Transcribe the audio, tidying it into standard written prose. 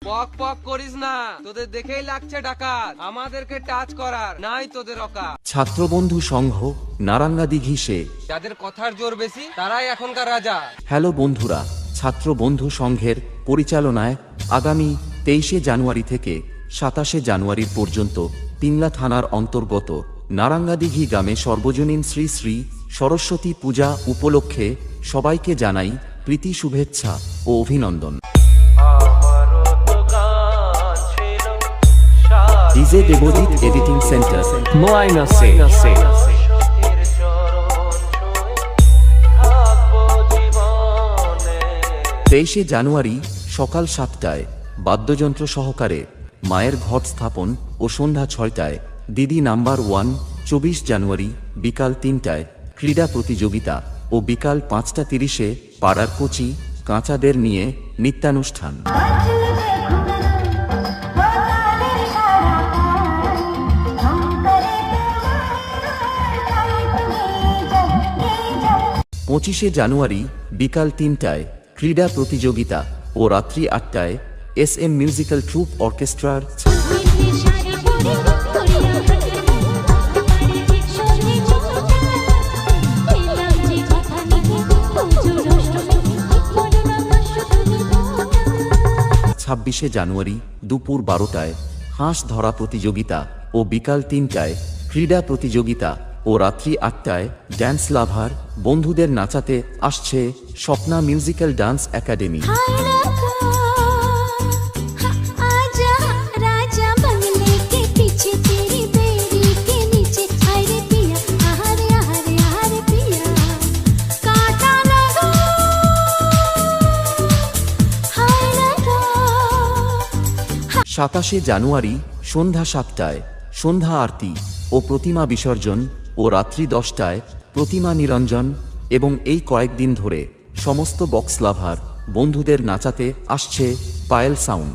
পক পক করিস না, তোদের দেখেই লাগছে ডাকাত। আমাদেরকে টাচ করার নাই তোদের অকাত। ছাত্রবন্ধু সংঘ, নারাঙ্গাদিঘি সে। যাদের কথার জোর বেশি তারাই এখনকার রাজা। হ্যালো বন্ধুরা, ছাত্রবন্ধু সংঘের পরিচালনায় আগামী 23শে জানুয়ারি থেকে 27শে জানুয়ারি পর্যন্ত পিংলা থানার অন্তর্গত নারাঙ্গাদিঘি গ্রামে সর্বজনীন শ্রী শ্রী সরস্বতী পূজা উপলক্ষে সবাইকে জানাই প্রীতি শুভেচ্ছা ও অভিনন্দন। ডিজে দেবজিৎ এডিটিং সেন্টার, মোয়াইনা সে। 23শে জানুয়ারি সকাল 7টায় বাদ্যযন্ত্র সহকারে মায়ের ঘট স্থাপন ও সন্ধ্যা 6টায় দিদি নাম্বার 1। 24 জানুয়ারি বিকাল 3টায় ক্রীড়া প্রতিযোগিতা ও বিকাল 5টা 30-এ পাড়ার কচি কাঁচাদের নিয়ে নৃত্যানুষ্ঠান। 25শে জানুয়ারি বিকাল 3টায় ক্রীড়া প্রতিযোগিতা ও রাত্রি 8টায় SM মিউজিক্যাল ট্রুপ অর্কেস্ট্রার। 26শে জানুয়ারি দুপুর 12টায় হাঁস ধরা প্রতিযোগিতা ও বিকাল 3টায় ক্রীড়া প্রতিযোগিতা ও রাত্রি 8টায় ড্যান্স লাভার বন্ধুদের নাচাতে আসছে স্বপ্না মিউজিক্যাল ডান্স একাডেমি। 27শে জানুয়ারি সন্ধ্যা 7টায় সন্ধ্যা আরতি ও প্রতিমা বিসর্জন ও রাত্রি 10টায় প্রতিমা নিরঞ্জন। এবং এই কয়েকদিন ধরে সমস্ত বক্স লাভার বন্ধুদের নাচাতে আসছে পায়েল সাউন্ড।